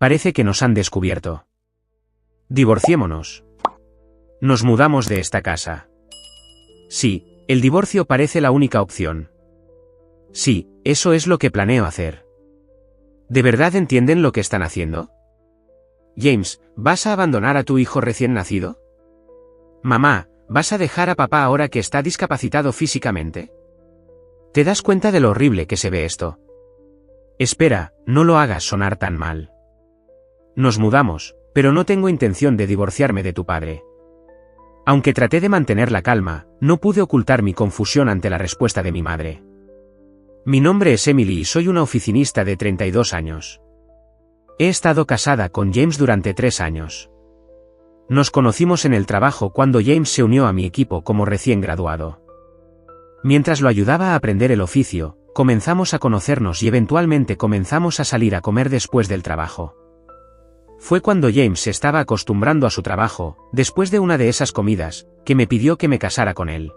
Parece que nos han descubierto. Divorciémonos. Nos mudamos de esta casa. Sí, el divorcio parece la única opción. Sí, eso es lo que planeo hacer. ¿De verdad entienden lo que están haciendo? James, ¿vas a abandonar a tu hijo recién nacido? Mamá, ¿vas a dejar a papá ahora que está discapacitado físicamente? ¿Te das cuenta de lo horrible que se ve esto? Espera, no lo hagas sonar tan mal. Nos mudamos, pero no tengo intención de divorciarme de tu padre. Aunque traté de mantener la calma, no pude ocultar mi confusión ante la respuesta de mi madre. Mi nombre es Emily y soy una oficinista de 32 años. He estado casada con James durante 3 años. Nos conocimos en el trabajo cuando James se unió a mi equipo como recién graduado. Mientras lo ayudaba a aprender el oficio, comenzamos a conocernos y eventualmente comenzamos a salir a comer después del trabajo. Fue cuando James se estaba acostumbrando a su trabajo, después de una de esas comidas, que me pidió que me casara con él.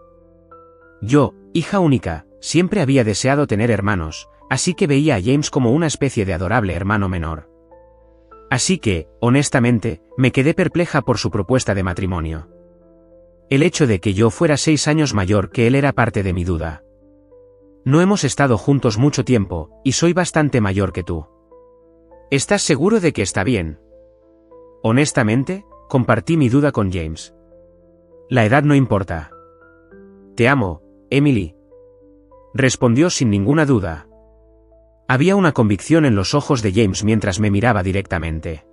Yo, hija única, siempre había deseado tener hermanos, así que veía a James como una especie de adorable hermano menor. Así que, honestamente, me quedé perpleja por su propuesta de matrimonio. El hecho de que yo fuera 6 años mayor que él era parte de mi duda. No hemos estado juntos mucho tiempo, y soy bastante mayor que tú. ¿Estás seguro de que está bien? Honestamente, compartí mi duda con James. La edad no importa. Te amo, Emily. Respondió sin ninguna duda. Había una convicción en los ojos de James mientras me miraba directamente.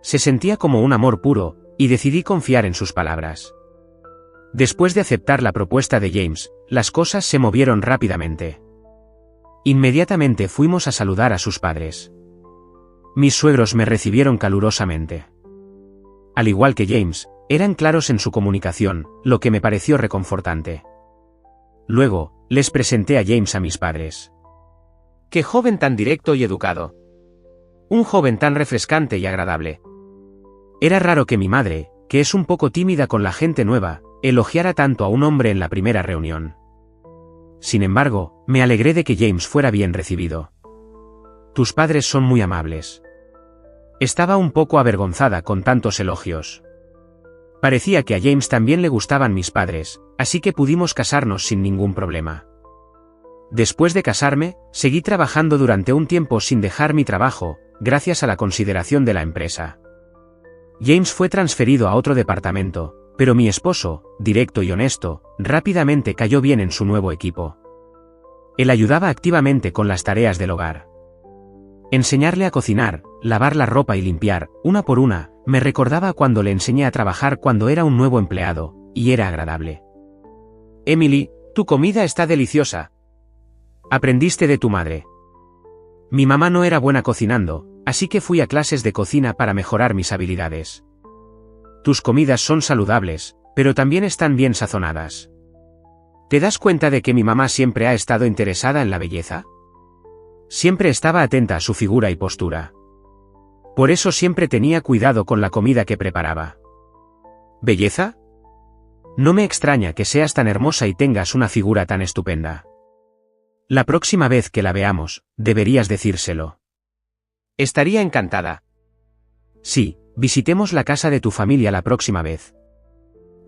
Se sentía como un amor puro, y decidí confiar en sus palabras. Después de aceptar la propuesta de James, las cosas se movieron rápidamente. Inmediatamente fuimos a saludar a sus padres. Mis suegros me recibieron calurosamente. Al igual que James, eran claros en su comunicación, lo que me pareció reconfortante. Luego, les presenté a James a mis padres. ¡Qué joven tan directo y educado! Un joven tan refrescante y agradable. Era raro que mi madre, que es un poco tímida con la gente nueva, elogiara tanto a un hombre en la primera reunión. Sin embargo, me alegré de que James fuera bien recibido. Tus padres son muy amables. Estaba un poco avergonzada con tantos elogios. Parecía que a James también le gustaban mis padres, así que pudimos casarnos sin ningún problema. Después de casarme, seguí trabajando durante un tiempo sin dejar mi trabajo, gracias a la consideración de la empresa. James fue transferido a otro departamento, pero mi esposo, directo y honesto, rápidamente cayó bien en su nuevo equipo. Él ayudaba activamente con las tareas del hogar. Enseñarle a cocinar, lavar la ropa y limpiar, una por una, me recordaba cuando le enseñé a trabajar cuando era un nuevo empleado, y era agradable. Emily, tu comida está deliciosa. Aprendiste de tu madre. Mi mamá no era buena cocinando, así que fui a clases de cocina para mejorar mis habilidades. Tus comidas son saludables, pero también están bien sazonadas. ¿Te das cuenta de que mi mamá siempre ha estado interesada en la belleza? Siempre estaba atenta a su figura y postura. Por eso siempre tenía cuidado con la comida que preparaba. ¿Belleza? No me extraña que seas tan hermosa y tengas una figura tan estupenda. La próxima vez que la veamos, deberías decírselo. Estaría encantada. Sí, visitemos la casa de tu familia la próxima vez.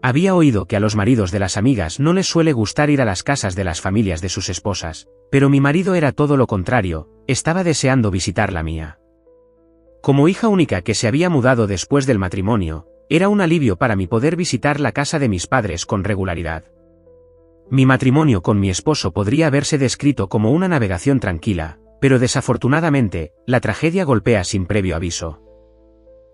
Había oído que a los maridos de las amigas no les suele gustar ir a las casas de las familias de sus esposas, pero mi marido era todo lo contrario, estaba deseando visitar la mía. Como hija única que se había mudado después del matrimonio, era un alivio para mí poder visitar la casa de mis padres con regularidad. Mi matrimonio con mi esposo podría haberse descrito como una navegación tranquila, pero desafortunadamente, la tragedia golpea sin previo aviso.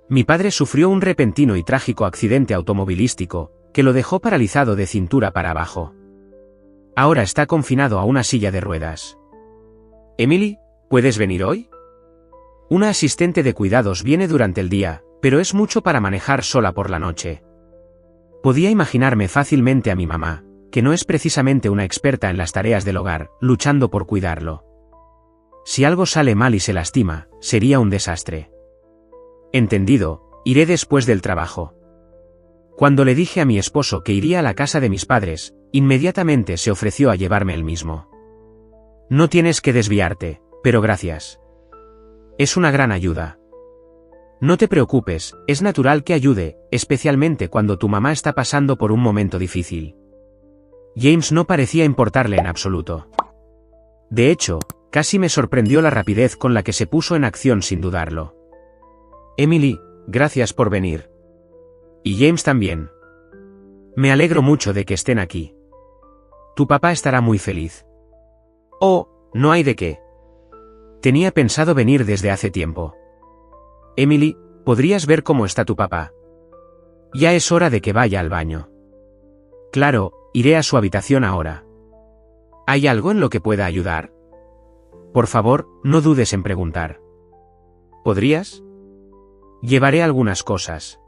Mi padre sufrió un repentino y trágico accidente automovilístico, que lo dejó paralizado de cintura para abajo. Ahora está confinado a una silla de ruedas. Emily, ¿puedes venir hoy? Una asistente de cuidados viene durante el día, pero es mucho para manejar sola por la noche. Podía imaginarme fácilmente a mi mamá, que no es precisamente una experta en las tareas del hogar, luchando por cuidarlo. Si algo sale mal y se lastima, sería un desastre. Entendido, iré después del trabajo. Cuando le dije a mi esposo que iría a la casa de mis padres, inmediatamente se ofreció a llevarme él mismo. No tienes que desviarte, pero gracias. Es una gran ayuda. No te preocupes, es natural que ayude, especialmente cuando tu mamá está pasando por un momento difícil. James no parecía importarle en absoluto. De hecho, casi me sorprendió la rapidez con la que se puso en acción sin dudarlo. Emily, gracias por venir. Y James también. Me alegro mucho de que estén aquí. Tu papá estará muy feliz. Oh, no hay de qué. Tenía pensado venir desde hace tiempo. Emily, ¿podrías ver cómo está tu papá? Ya es hora de que vaya al baño. Claro, iré a su habitación ahora. ¿Hay algo en lo que pueda ayudar? Por favor, no dudes en preguntar. ¿Podrías? Llevaré algunas cosas.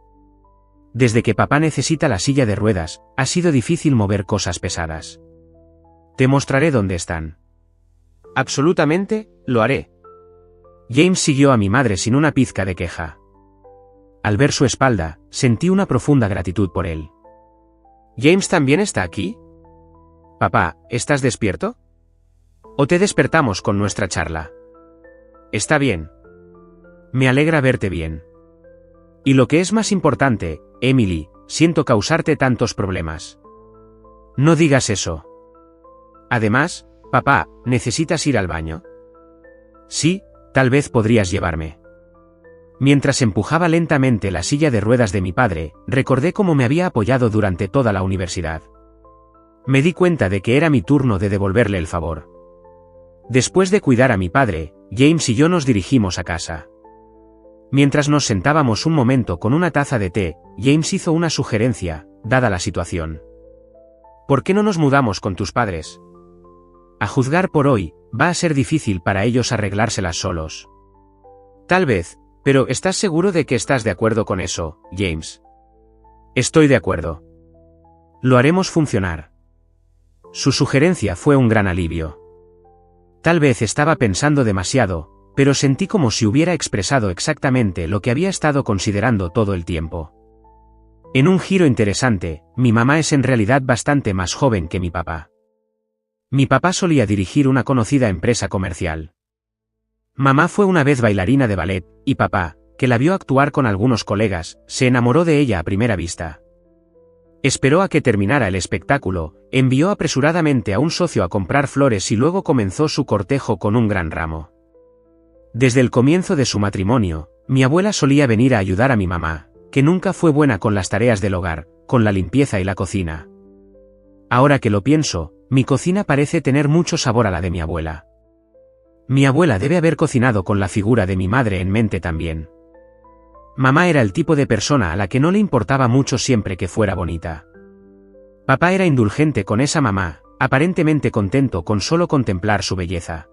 Desde que papá necesita la silla de ruedas, ha sido difícil mover cosas pesadas. Te mostraré dónde están. Absolutamente, lo haré. James siguió a mi madre sin una pizca de queja. Al ver su espalda, sentí una profunda gratitud por él. ¿James también está aquí? Papá, ¿estás despierto? ¿O te despertamos con nuestra charla? Está bien. Me alegra verte bien. Y lo que es más importante, Emily, siento causarte tantos problemas. No digas eso. Además, papá, ¿necesitas ir al baño? Sí, tal vez podrías llevarme. Mientras empujaba lentamente la silla de ruedas de mi padre, recordé cómo me había apoyado durante toda la universidad. Me di cuenta de que era mi turno de devolverle el favor. Después de cuidar a mi padre, James y yo nos dirigimos a casa. Mientras nos sentábamos un momento con una taza de té, James hizo una sugerencia, dada la situación. ¿Por qué no nos mudamos con tus padres? A juzgar por hoy, va a ser difícil para ellos arreglárselas solos. Tal vez, pero ¿estás seguro de que estás de acuerdo con eso, James? Estoy de acuerdo. Lo haremos funcionar. Su sugerencia fue un gran alivio. Tal vez estaba pensando demasiado, pero sentí como si hubiera expresado exactamente lo que había estado considerando todo el tiempo. En un giro interesante, mi mamá es en realidad bastante más joven que mi papá. Mi papá solía dirigir una conocida empresa comercial. Mamá fue una vez bailarina de ballet, y papá, que la vio actuar con algunos colegas, se enamoró de ella a primera vista. Esperó a que terminara el espectáculo, envió apresuradamente a un socio a comprar flores y luego comenzó su cortejo con un gran ramo. Desde el comienzo de su matrimonio, mi abuela solía venir a ayudar a mi mamá, que nunca fue buena con las tareas del hogar, con la limpieza y la cocina. Ahora que lo pienso, mi cocina parece tener mucho sabor a la de mi abuela. Mi abuela debe haber cocinado con la figura de mi madre en mente también. Mamá era el tipo de persona a la que no le importaba mucho siempre que fuera bonita. Papá era indulgente con esa mamá, aparentemente contento con solo contemplar su belleza.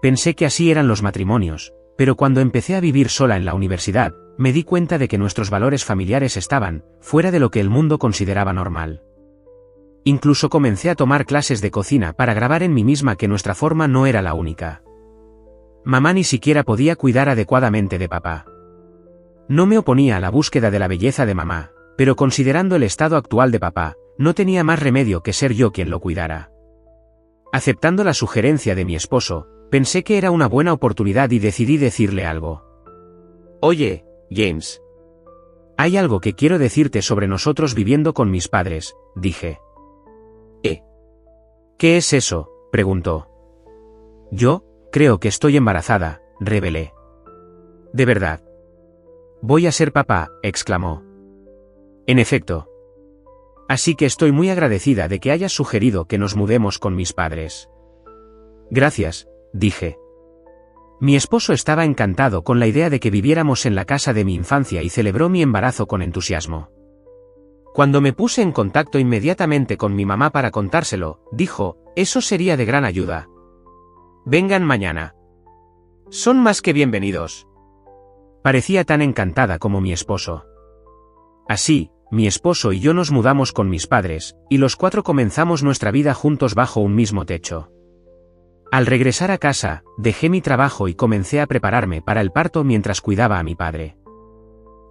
Pensé que así eran los matrimonios, pero cuando empecé a vivir sola en la universidad, me di cuenta de que nuestros valores familiares estaban fuera de lo que el mundo consideraba normal. Incluso comencé a tomar clases de cocina para grabar en mí misma que nuestra forma no era la única. Mamá ni siquiera podía cuidar adecuadamente de papá. No me oponía a la búsqueda de la belleza de mamá, pero considerando el estado actual de papá, no tenía más remedio que ser yo quien lo cuidara. Aceptando la sugerencia de mi esposo, pensé que era una buena oportunidad y decidí decirle algo. Oye, James. Hay algo que quiero decirte sobre nosotros viviendo con mis padres, dije. ¿Qué es eso?, preguntó. Yo, creo que estoy embarazada, revelé. ¿De verdad? Voy a ser papá, exclamó. En efecto. Así que estoy muy agradecida de que hayas sugerido que nos mudemos con mis padres. Gracias, dije. Mi esposo estaba encantado con la idea de que viviéramos en la casa de mi infancia y celebró mi embarazo con entusiasmo. Cuando me puse en contacto inmediatamente con mi mamá para contárselo, dijo, eso sería de gran ayuda. Vengan mañana. Son más que bienvenidos. Parecía tan encantada como mi esposo. Así, mi esposo y yo nos mudamos con mis padres, y los 4 comenzamos nuestra vida juntos bajo un mismo techo. Al regresar a casa, dejé mi trabajo y comencé a prepararme para el parto mientras cuidaba a mi padre.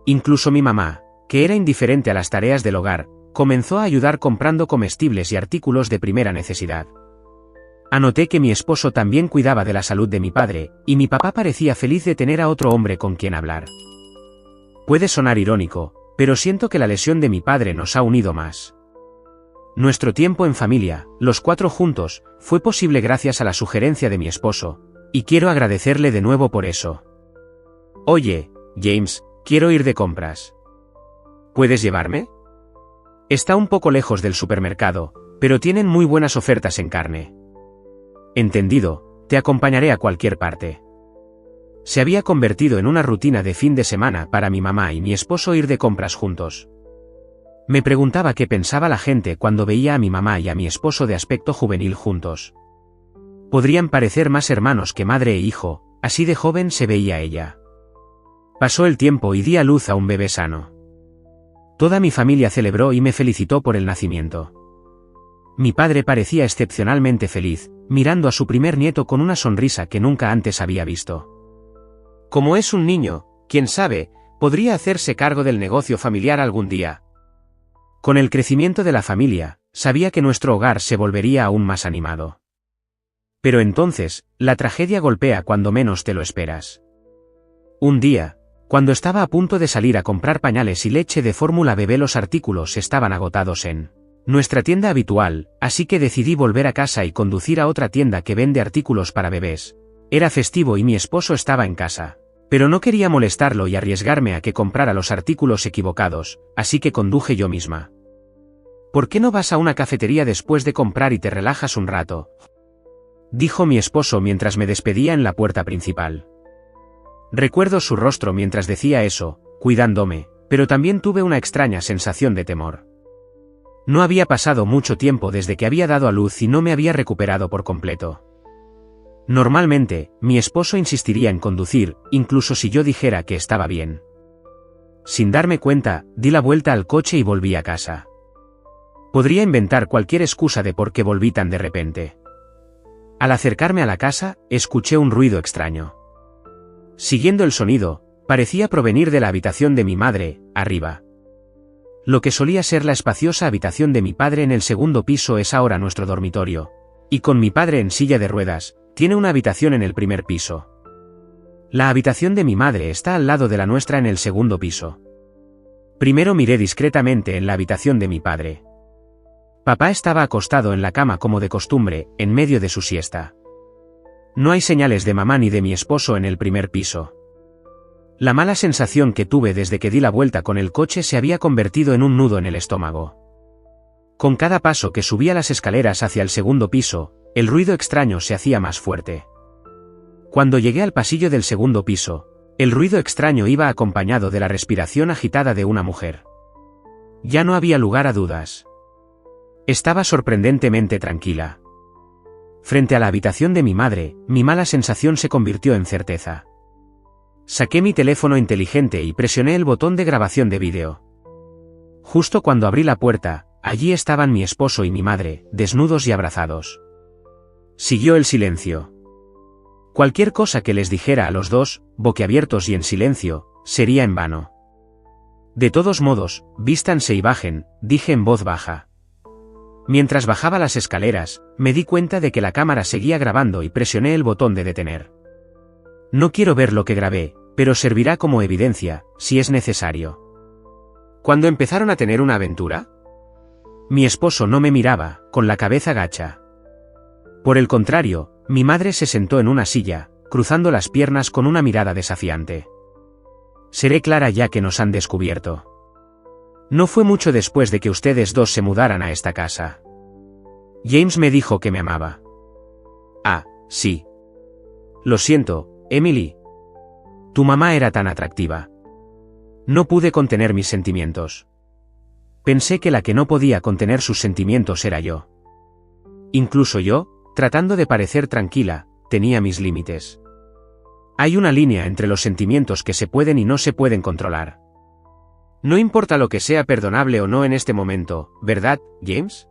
Incluso mi mamá, que era indiferente a las tareas del hogar, comenzó a ayudar comprando comestibles y artículos de primera necesidad. Anoté que mi esposo también cuidaba de la salud de mi padre, y mi papá parecía feliz de tener a otro hombre con quien hablar. Puede sonar irónico, pero siento que la lesión de mi padre nos ha unido más. Nuestro tiempo en familia, los 4 juntos, fue posible gracias a la sugerencia de mi esposo, y quiero agradecerle de nuevo por eso. Oye, James, quiero ir de compras. ¿Puedes llevarme? Está un poco lejos del supermercado, pero tienen muy buenas ofertas en carne. Entendido, te acompañaré a cualquier parte. Se había convertido en una rutina de fin de semana para mi mamá y mi esposo ir de compras juntos. Me preguntaba qué pensaba la gente cuando veía a mi mamá y a mi esposo de aspecto juvenil juntos. Podrían parecer más hermanos que madre e hijo, así de joven se veía ella. Pasó el tiempo y di a luz a un bebé sano. Toda mi familia celebró y me felicitó por el nacimiento. Mi padre parecía excepcionalmente feliz, mirando a su primer nieto con una sonrisa que nunca antes había visto. Como es un niño, quién sabe, podría hacerse cargo del negocio familiar algún día. Con el crecimiento de la familia, sabía que nuestro hogar se volvería aún más animado. Pero entonces, la tragedia golpea cuando menos te lo esperas. Un día, cuando estaba a punto de salir a comprar pañales y leche de fórmula bebé, los artículos estaban agotados en nuestra tienda habitual, así que decidí volver a casa y conducir a otra tienda que vende artículos para bebés. Era festivo y mi esposo estaba en casa. Pero no quería molestarlo y arriesgarme a que comprara los artículos equivocados, así que conduje yo misma. ¿Por qué no vas a una cafetería después de comprar y te relajas un rato?, dijo mi esposo mientras me despedía en la puerta principal. Recuerdo su rostro mientras decía eso, cuidándome, pero también tuve una extraña sensación de temor. No había pasado mucho tiempo desde que había dado a luz y no me había recuperado por completo. Normalmente, mi esposo insistiría en conducir, incluso si yo dijera que estaba bien. Sin darme cuenta, di la vuelta al coche y volví a casa. Podría inventar cualquier excusa de por qué volví tan de repente. Al acercarme a la casa, escuché un ruido extraño. Siguiendo el sonido, parecía provenir de la habitación de mi madre, arriba. Lo que solía ser la espaciosa habitación de mi padre en el segundo piso es ahora nuestro dormitorio. Y con mi padre en silla de ruedas, tiene una habitación en el primer piso. La habitación de mi madre está al lado de la nuestra en el segundo piso. Primero miré discretamente en la habitación de mi padre. Papá estaba acostado en la cama como de costumbre, en medio de su siesta. No hay señales de mamá ni de mi esposo en el primer piso. La mala sensación que tuve desde que di la vuelta con el coche se había convertido en un nudo en el estómago. Con cada paso que subía las escaleras hacia el segundo piso, el ruido extraño se hacía más fuerte. Cuando llegué al pasillo del segundo piso, el ruido extraño iba acompañado de la respiración agitada de una mujer. Ya no había lugar a dudas. Estaba sorprendentemente tranquila. Frente a la habitación de mi madre, mi mala sensación se convirtió en certeza. Saqué mi teléfono inteligente y presioné el botón de grabación de vídeo. Justo cuando abrí la puerta, allí estaban mi esposo y mi madre, desnudos y abrazados. Siguió el silencio. Cualquier cosa que les dijera a los dos, boquiabiertos y en silencio, sería en vano. De todos modos, vístanse y bajen, dije en voz baja. Mientras bajaba las escaleras, me di cuenta de que la cámara seguía grabando y presioné el botón de detener. No quiero ver lo que grabé, pero servirá como evidencia, si es necesario. ¿Cuándo empezaron a tener una aventura? Mi esposo no me miraba, con la cabeza gacha. Por el contrario, mi madre se sentó en una silla, cruzando las piernas con una mirada desafiante. Seré clara ya que nos han descubierto. No fue mucho después de que ustedes dos se mudaran a esta casa. James me dijo que me amaba. Ah, sí. Lo siento, Emily. Tu mamá era tan atractiva. No pude contener mis sentimientos. Pensé que la que no podía contener sus sentimientos era yo. Incluso yo, tratando de parecer tranquila, tenía mis límites. Hay una línea entre los sentimientos que se pueden y no se pueden controlar. No importa lo que sea perdonable o no en este momento, ¿verdad, James?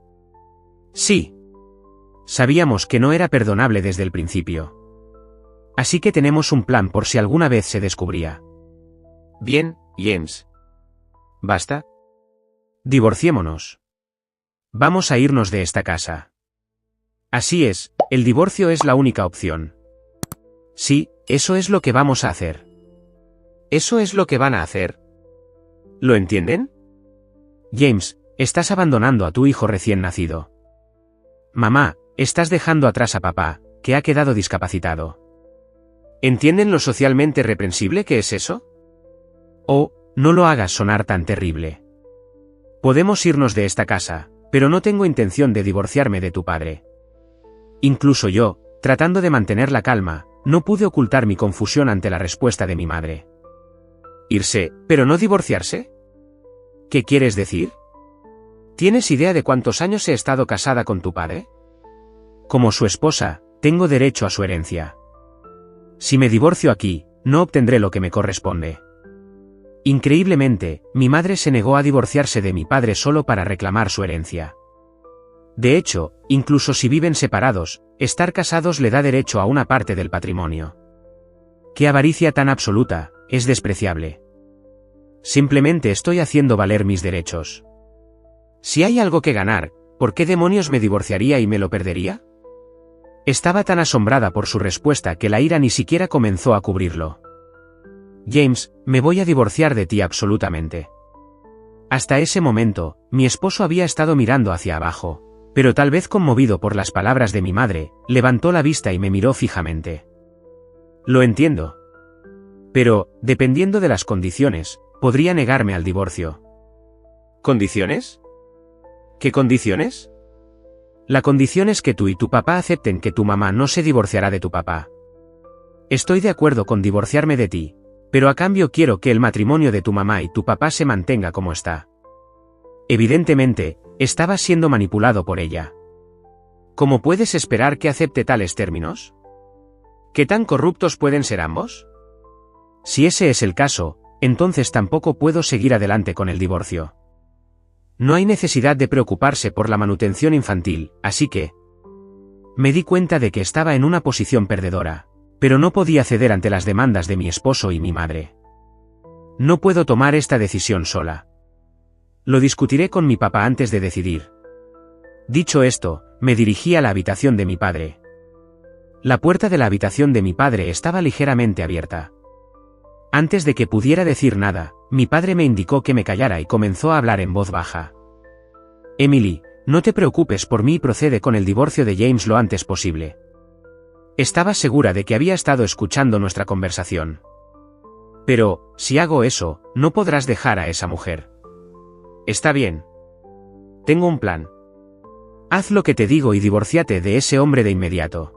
Sí. Sabíamos que no era perdonable desde el principio. Así que tenemos un plan por si alguna vez se descubría. Bien, James. ¿Basta? Divorciémonos. Vamos a irnos de esta casa. Así es, el divorcio es la única opción. Sí, eso es lo que vamos a hacer. ¿Eso es lo que van a hacer? ¿Lo entienden? James, estás abandonando a tu hijo recién nacido. Mamá, estás dejando atrás a papá, que ha quedado discapacitado. ¿Entienden lo socialmente reprensible que es eso? Oh, no lo hagas sonar tan terrible. Podemos irnos de esta casa, pero no tengo intención de divorciarme de tu padre. Incluso yo, tratando de mantener la calma, no pude ocultar mi confusión ante la respuesta de mi madre. ¿Irse, pero no divorciarse? ¿Qué quieres decir? ¿Tienes idea de cuántos años he estado casada con tu padre? Como su esposa, tengo derecho a su herencia. Si me divorcio aquí, no obtendré lo que me corresponde. Increíblemente, mi madre se negó a divorciarse de mi padre solo para reclamar su herencia. De hecho, incluso si viven separados, estar casados le da derecho a una parte del patrimonio. ¡Qué avaricia tan absoluta! Es despreciable. Simplemente estoy haciendo valer mis derechos. Si hay algo que ganar, ¿por qué demonios me divorciaría y me lo perdería? Estaba tan asombrada por su respuesta que la ira ni siquiera comenzó a cubrirlo. James, me voy a divorciar de ti absolutamente. Hasta ese momento, mi esposo había estado mirando hacia abajo, pero tal vez conmovido por las palabras de mi madre, levantó la vista y me miró fijamente. Lo entiendo. Pero, dependiendo de las condiciones, podría negarme al divorcio. ¿Condiciones? ¿Qué condiciones? La condición es que tú y tu papá acepten que tu mamá no se divorciará de tu papá. Estoy de acuerdo con divorciarme de ti, pero a cambio quiero que el matrimonio de tu mamá y tu papá se mantenga como está. Evidentemente, estaba siendo manipulado por ella. ¿Cómo puedes esperar que acepte tales términos? ¿Qué tan corruptos pueden ser ambos? Si ese es el caso, entonces tampoco puedo seguir adelante con el divorcio. No hay necesidad de preocuparse por la manutención infantil, así que... Me di cuenta de que estaba en una posición perdedora, pero no podía ceder ante las demandas de mi esposo y mi madre. No puedo tomar esta decisión sola. Lo discutiré con mi papá antes de decidir. Dicho esto, me dirigí a la habitación de mi padre. La puerta de la habitación de mi padre estaba ligeramente abierta. Antes de que pudiera decir nada, mi padre me indicó que me callara y comenzó a hablar en voz baja. Emily, no te preocupes por mí y procede con el divorcio de James lo antes posible. Estaba segura de que había estado escuchando nuestra conversación. Pero, si hago eso, no podrás dejar a esa mujer. Está bien. Tengo un plan. Haz lo que te digo y divórciate de ese hombre de inmediato.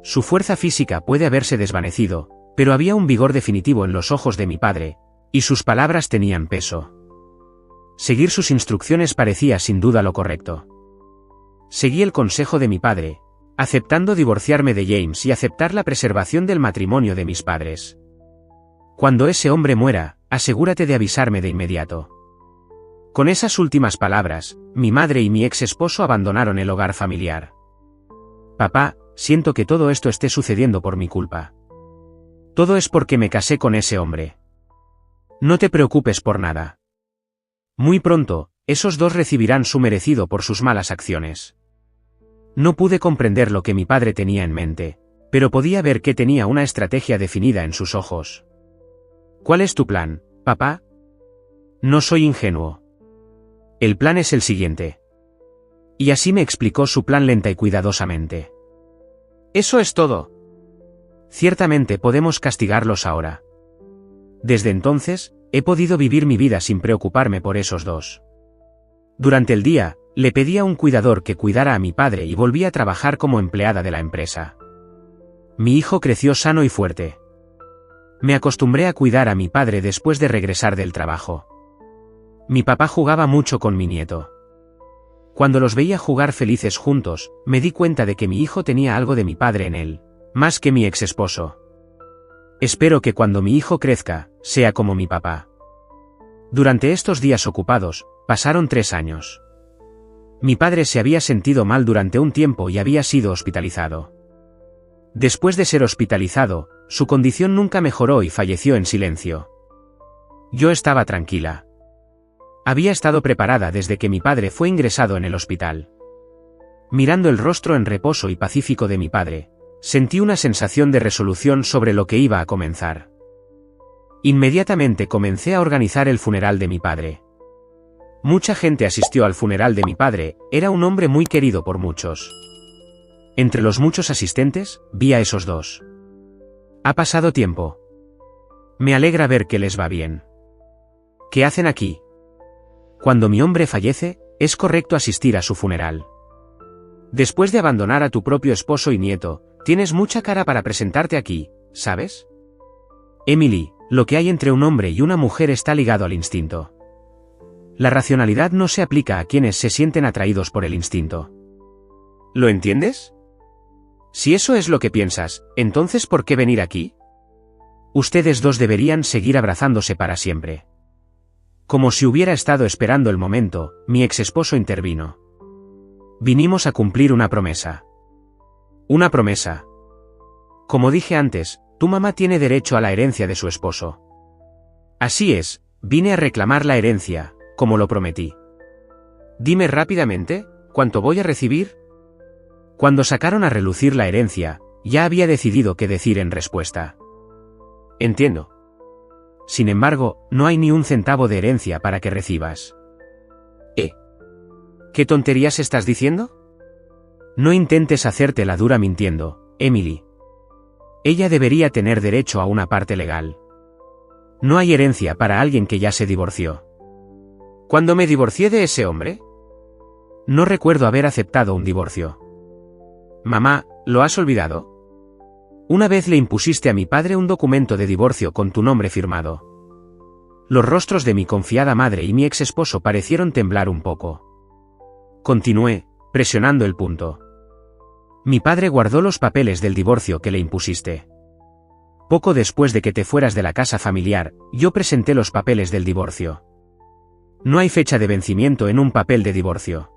Su fuerza física puede haberse desvanecido, pero había un vigor definitivo en los ojos de mi padre, y sus palabras tenían peso. Seguir sus instrucciones parecía sin duda lo correcto. Seguí el consejo de mi padre, aceptando divorciarme de James y aceptar la preservación del matrimonio de mis padres. Cuando ese hombre muera, asegúrate de avisarme de inmediato. Con esas últimas palabras, mi madre y mi ex esposo abandonaron el hogar familiar. Papá, siento que todo esto esté sucediendo por mi culpa. Todo es porque me casé con ese hombre. No te preocupes por nada. Muy pronto, esos dos recibirán su merecido por sus malas acciones. No pude comprender lo que mi padre tenía en mente, pero podía ver que tenía una estrategia definida en sus ojos. ¿Cuál es tu plan, papá? No soy ingenuo. El plan es el siguiente. Y así me explicó su plan lenta y cuidadosamente. Eso es todo. Ciertamente podemos castigarlos ahora. Desde entonces, he podido vivir mi vida sin preocuparme por esos dos. Durante el día, le pedí a un cuidador que cuidara a mi padre y volví a trabajar como empleada de la empresa. Mi hijo creció sano y fuerte. Me acostumbré a cuidar a mi padre después de regresar del trabajo. Mi papá jugaba mucho con mi nieto. Cuando los veía jugar felices juntos, me di cuenta de que mi hijo tenía algo de mi padre en él, más que mi ex esposo. Espero que cuando mi hijo crezca, sea como mi papá. Durante estos días ocupados, pasaron 3 años. Mi padre se había sentido mal durante un tiempo y había sido hospitalizado. Después de ser hospitalizado, su condición nunca mejoró y falleció en silencio. Yo estaba tranquila. Había estado preparada desde que mi padre fue ingresado en el hospital. Mirando el rostro en reposo y pacífico de mi padre, sentí una sensación de resolución sobre lo que iba a comenzar. Inmediatamente comencé a organizar el funeral de mi padre. Mucha gente asistió al funeral de mi padre, era un hombre muy querido por muchos. Entre los muchos asistentes, vi a esos dos. Ha pasado tiempo. Me alegra ver que les va bien. ¿Qué hacen aquí? Cuando mi hombre fallece, es correcto asistir a su funeral. Después de abandonar a tu propio esposo y nieto, tienes mucha cara para presentarte aquí, ¿sabes? Emily, lo que hay entre un hombre y una mujer está ligado al instinto. La racionalidad no se aplica a quienes se sienten atraídos por el instinto. ¿Lo entiendes? Si eso es lo que piensas, entonces ¿por qué venir aquí? Ustedes dos deberían seguir abrazándose para siempre. Como si hubiera estado esperando el momento, mi exesposo intervino. Vinimos a cumplir una promesa. ¿Una promesa? Como dije antes, tu mamá tiene derecho a la herencia de su esposo. Así es, vine a reclamar la herencia, como lo prometí. Dime rápidamente, ¿cuánto voy a recibir? Cuando sacaron a relucir la herencia, ya había decidido qué decir en respuesta. Entiendo. Sin embargo, no hay ni un centavo de herencia para que recibas. ¿Qué tonterías estás diciendo? No intentes hacerte la dura mintiendo, Emily. Ella debería tener derecho a una parte legal. No hay herencia para alguien que ya se divorció. ¿Cuándo me divorcié de ese hombre? No recuerdo haber aceptado un divorcio. Mamá, ¿lo has olvidado? Una vez le impusiste a mi padre un documento de divorcio con tu nombre firmado. Los rostros de mi confiada madre y mi ex esposo parecieron temblar un poco. Continué, presionando el punto. Mi padre guardó los papeles del divorcio que le impusiste. Poco después de que te fueras de la casa familiar, yo presenté los papeles del divorcio. No hay fecha de vencimiento en un papel de divorcio.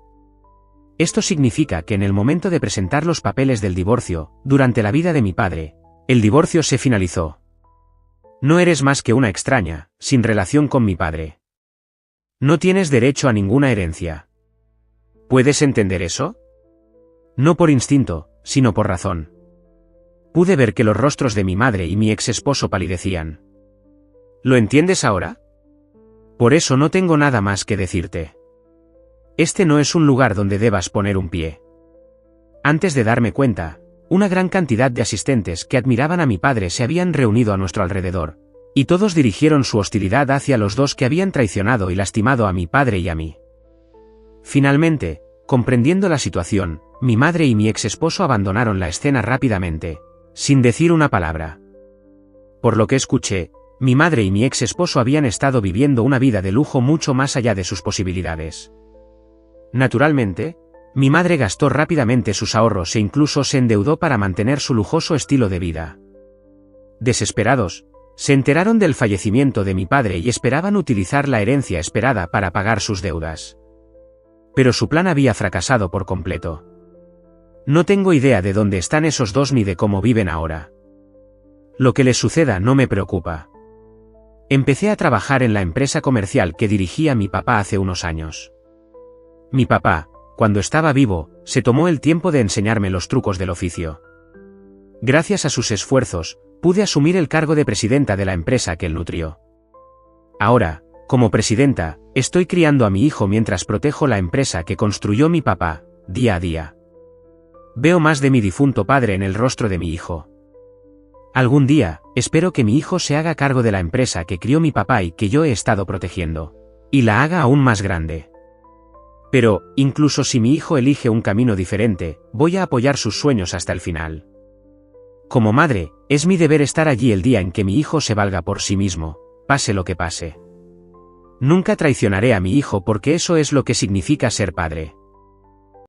Esto significa que en el momento de presentar los papeles del divorcio, durante la vida de mi padre, el divorcio se finalizó. No eres más que una extraña, sin relación con mi padre. No tienes derecho a ninguna herencia. ¿Puedes entender eso? No por instinto, sino por razón. Pude ver que los rostros de mi madre y mi ex esposo palidecían. ¿Lo entiendes ahora? Por eso no tengo nada más que decirte. Este no es un lugar donde debas poner un pie. Antes de darme cuenta, una gran cantidad de asistentes que admiraban a mi padre se habían reunido a nuestro alrededor, y todos dirigieron su hostilidad hacia los dos que habían traicionado y lastimado a mi padre y a mí. Finalmente, comprendiendo la situación, mi madre y mi ex esposo abandonaron la escena rápidamente, sin decir una palabra. Por lo que escuché, mi madre y mi ex esposo habían estado viviendo una vida de lujo mucho más allá de sus posibilidades. Naturalmente, mi madre gastó rápidamente sus ahorros e incluso se endeudó para mantener su lujoso estilo de vida. Desesperados, se enteraron del fallecimiento de mi padre y esperaban utilizar la herencia esperada para pagar sus deudas. Pero su plan había fracasado por completo. No tengo idea de dónde están esos dos ni de cómo viven ahora. Lo que les suceda no me preocupa. Empecé a trabajar en la empresa comercial que dirigía mi papá hace unos años. Mi papá, cuando estaba vivo, se tomó el tiempo de enseñarme los trucos del oficio. Gracias a sus esfuerzos, pude asumir el cargo de presidenta de la empresa que él nutrió. Ahora, como presidenta, estoy criando a mi hijo mientras protejo la empresa que construyó mi papá, día a día. Veo más de mi difunto padre en el rostro de mi hijo. Algún día, espero que mi hijo se haga cargo de la empresa que crió mi papá y que yo he estado protegiendo, y la haga aún más grande. Pero, incluso si mi hijo elige un camino diferente, voy a apoyar sus sueños hasta el final. Como madre, es mi deber estar allí el día en que mi hijo se valga por sí mismo, pase lo que pase. Nunca traicionaré a mi hijo porque eso es lo que significa ser padre.